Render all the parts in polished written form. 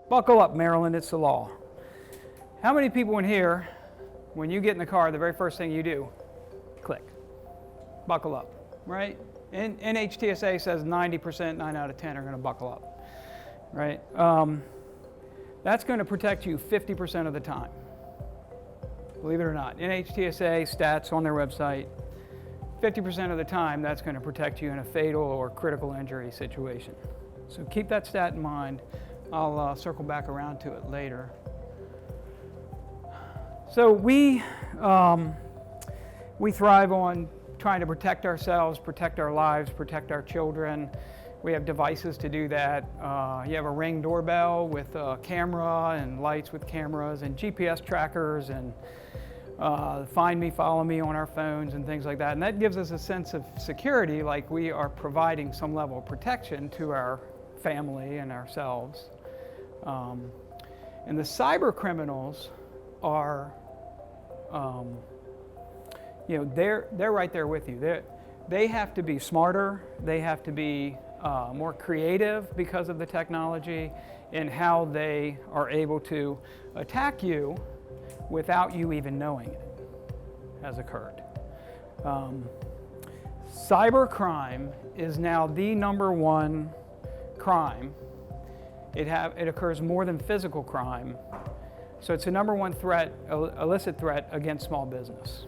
Buckle up, Maryland, it's the law. How many people in here, when you get in the car, the very first thing you do, click, buckle up, right? And NHTSA says 90%, 9 out of 10 are going to buckle up, right? That's going to protect you 50% of the time, believe it or not. NHTSA stats on their website, 50% of the time, that's going to protect you in a fatal or critical injury situation. So keep that stat in mind. I'll circle back around to it later. So we thrive on trying to protect ourselves, protect our lives, protect our children. We have devices to do that. You have a Ring doorbell with a camera and lights with cameras and GPS trackers and Find Me, Follow Me on our phones and things like that. And that gives us a sense of security, like we are providing some level of protection to our family and ourselves. And the cyber criminals are, they're right there with you. They have to be smarter. They have to be more creative because of the technology in how they are able to attack you without you even knowing it has occurred. Cybercrime is now the #1 crime. It occurs more than physical crime. So it's the #1 threat, illicit threat against small business.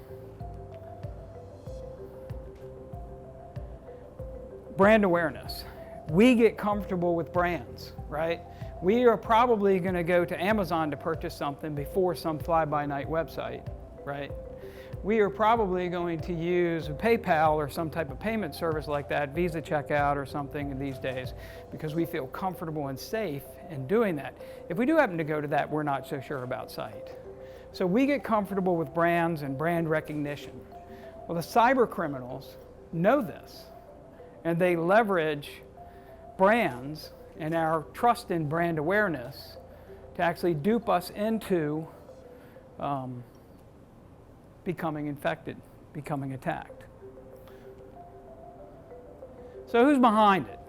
Brand awareness. We get comfortable with brands, right? We are probably going to go to Amazon to purchase something before some fly-by-night website, right? We are probably going to use PayPal or some type of payment service like that, Visa checkout or something these days, because we feel comfortable and safe in doing that. If we do happen to go to that, we're not so sure about sight. So we get comfortable with brands and brand recognition. Well, the cyber criminals know this, and they leverage brands and our trust in brand awareness to actually dupe us into becoming infected, becoming attacked. So who's behind it?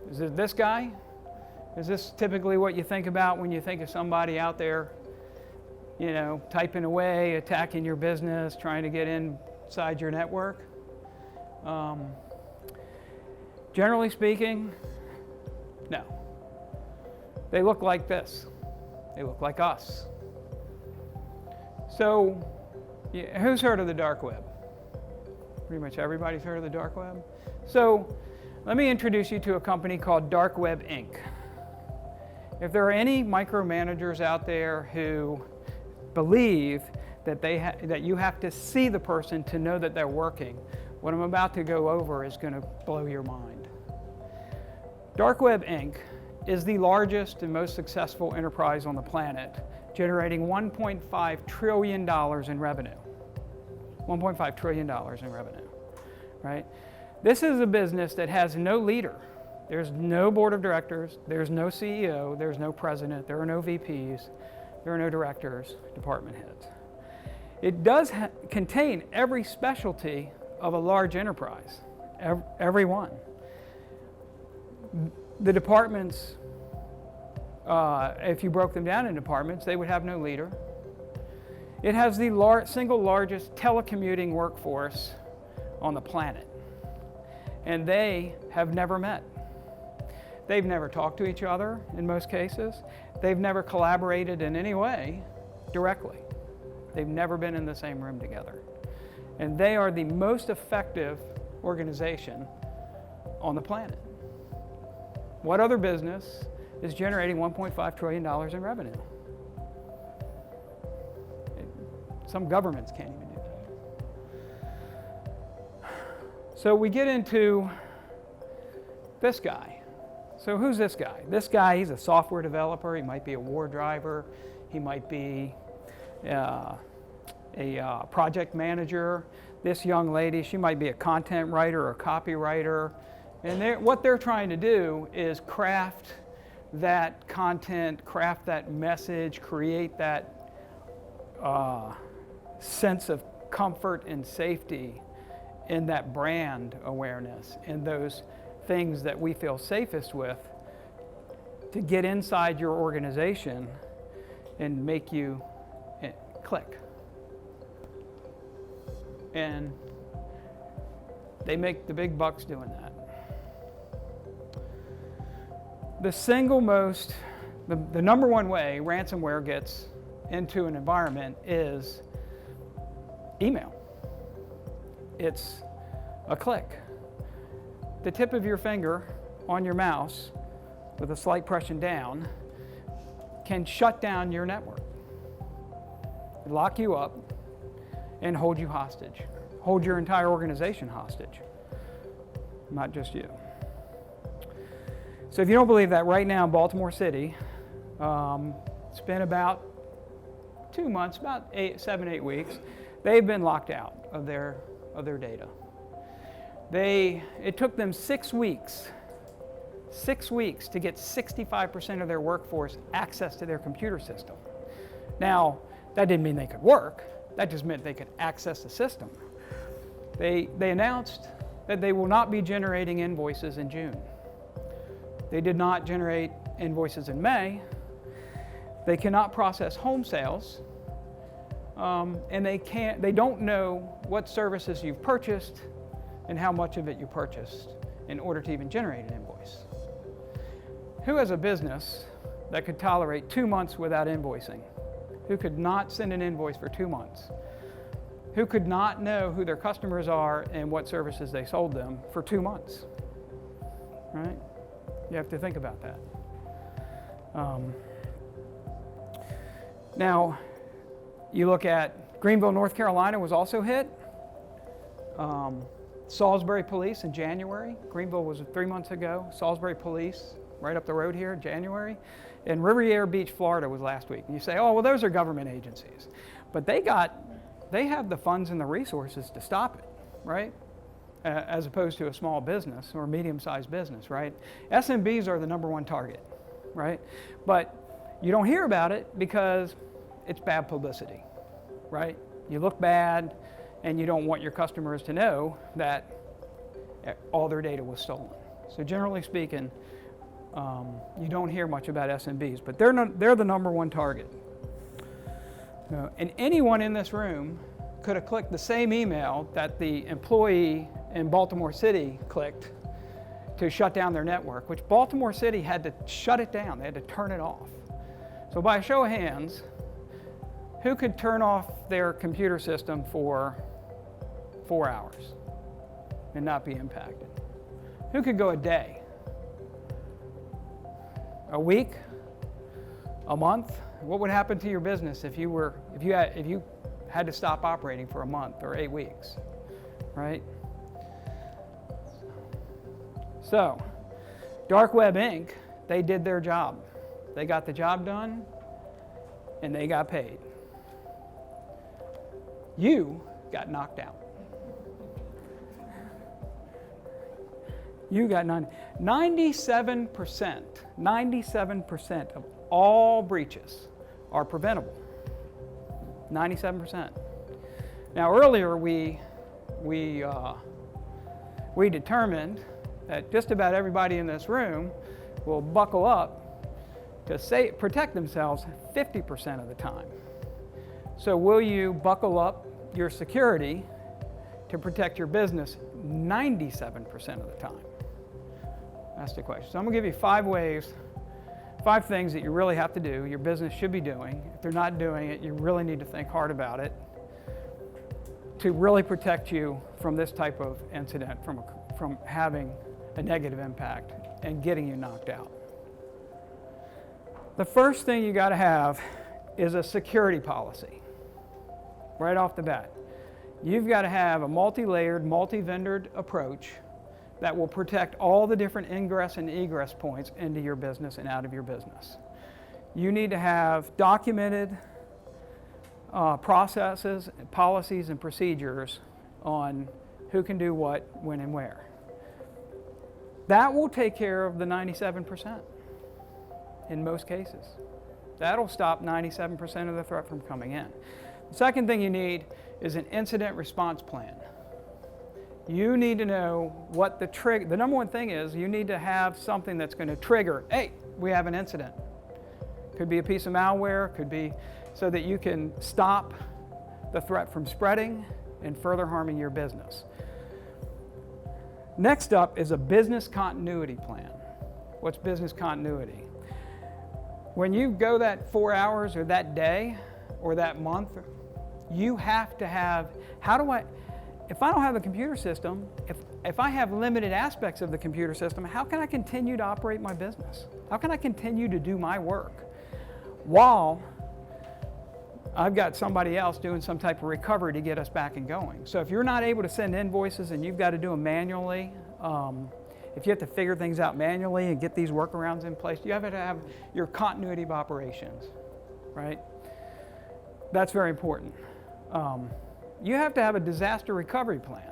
Is it this guy? Is this typically what you think about when you think of somebody out there, typing away, attacking your business, trying to get inside your network? Generally speaking, no. They look like this. They look like us. So, who's heard of the dark web? Pretty much everybody's heard of the dark web. So, let me introduce you to a company called Dark Web Inc. If there are any micromanagers out there who believe that that you have to see the person to know that they're working, what I'm about to go over is going to blow your mind. Dark Web Inc. is the largest and most successful enterprise on the planet, generating $1.5 trillion in revenue. $1.5 trillion in revenue, right? This is a business that has no leader. There's no board of directors, there's no CEO, there's no president, there are no VPs, there are no directors, department heads. It does contain every specialty of a large enterprise, every one. The departments, if you broke them down in departments, they would have no leader. It has the single largest telecommuting workforce on the planet, and they have never met. They've never talked to each other in most cases. They've never collaborated in any way directly. They've never been in the same room together. And they are the most effective organization on the planet. What other business is generating $1.5 trillion in revenue? Some governments can't even do that. So we get into this guy. So who's this guy? This guy, he's a software developer. He might be a war driver. He might be a project manager. This young lady, she might be a content writer or a copywriter. And what they're trying to do is craft that content, craft that message, create that sense of comfort and safety in that brand awareness, in those things that we feel safest with, to get inside your organization and make you click. And they make the big bucks doing that. The number one way ransomware gets into an environment is email. It's a click. The tip of your finger on your mouse with a slight pressure down can shut down your network, lock you up, and hold you hostage. Hold your entire organization hostage, not just you. So if you don't believe that, right now in Baltimore City, it's been about 2 months, about 7-8 weeks, they've been locked out of their data. It took them 6 weeks to get 65% of their workforce access to their computer system. Now, that didn't mean they could work, that just meant they could access the system. They announced that they will not be generating invoices in June. They did not generate invoices in May. They cannot process home sales, and they don't know what services you've purchased and how much of it you purchased in order to even generate an invoice. Who has a business that could tolerate 2 months without invoicing? Who could not send an invoice for 2 months? Who could not know who their customers are and what services they sold them for 2 months? Right? You have to think about that. Now, you look at Greenville, North Carolina was also hit. Salisbury Police in January. Greenville was 3 months ago. Salisbury Police, right up the road here, January. And Riviera Beach, Florida was last week. And you say, oh, well, those are government agencies. But they have the funds and the resources to stop it, right? As opposed to a small business or medium-sized business, right? SMBs are the number one target, right? But you don't hear about it because it's bad publicity, right? You look bad and you don't want your customers to know that all their data was stolen. So generally speaking, you don't hear much about SMBs, but they're the number one target. And anyone in this room could have clicked the same email that the employee in Baltimore City clicked to shut down their network, which Baltimore City had to shut it down. They had to turn it off. So by a show of hands, who could turn off their computer system for 4 hours and not be impacted? Who could go a day? A week? A month? What would happen to your business if you had to stop operating for a month or 8 weeks, right? So, Dark Web Inc., they did their job. They got the job done, and they got paid. You got knocked out. You got 97% of all breaches are preventable. 97%. Now earlier we determined that just about everybody in this room will buckle up to protect themselves 50% of the time. So will you buckle up your security to protect your business 97% of the time? That's the question. So I'm going to give you 5 things that you really have to do, your business should be doing. If they're not doing it, you really need to think hard about it to really protect you from this type of incident, from having a negative impact and getting you knocked out. The first thing you got to have is a security policy. Right off the bat. You've got to have a multi-layered, multi-vendored approach that will protect all the different ingress and egress points into your business and out of your business. You need to have documented processes, policies, and procedures on who can do what, when, and where. That will take care of the 97% in most cases. That'll stop 97% of the threat from coming in. The second thing you need is an incident response plan. You need to know what the number one thing is, you need to have something that's going to trigger, hey, we have an incident. Could be a piece of malware, could be so that you can stop the threat from spreading and further harming your business. Next up is a business continuity plan. What's business continuity? When you go that 4 hours or that day or that month, you have to have, if I don't have a computer system, if I have limited aspects of the computer system, how can I continue to operate my business? How can I continue to do my work while I've got somebody else doing some type of recovery to get us back and going? So if you're not able to send invoices and you've got to do them manually, if you have to figure things out manually and get these workarounds in place, you have to have your continuity of operations, right? That's very important. You have to have a disaster recovery plan.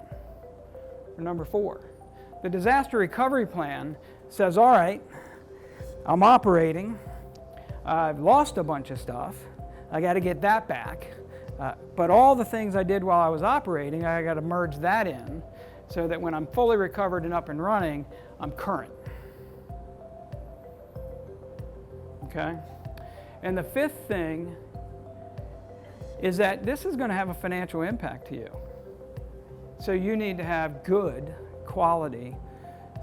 Number 4, the disaster recovery plan says, all right, I'm operating, I've lost a bunch of stuff, I got to get that back, but all the things I did while I was operating, I got to merge that in so that when I'm fully recovered and up and running, I'm current. Okay? And the 5th thing is that this is going to have a financial impact to you. So you need to have good quality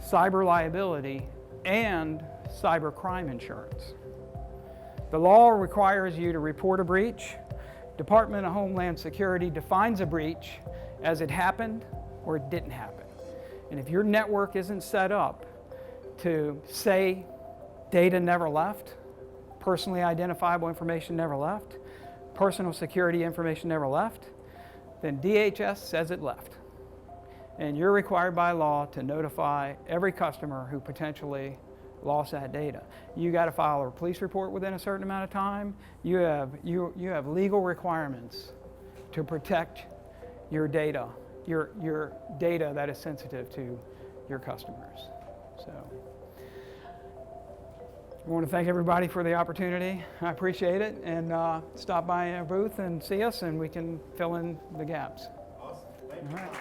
cyber liability and cyber crime insurance. The law requires you to report a breach. Department of Homeland Security defines a breach as it happened or it didn't happen. And if your network isn't set up to say data never left, personally identifiable information never left, personal security information never left, then DHS says it left. And you're required by law to notify every customer who potentially lost that data. You got to file a police report within a certain amount of time. You have legal requirements to protect your data, your data that is sensitive to your customers. So I want to thank everybody for the opportunity. I appreciate it, and stop by our booth and see us, and we can fill in the gaps. Awesome. Thank you. All right.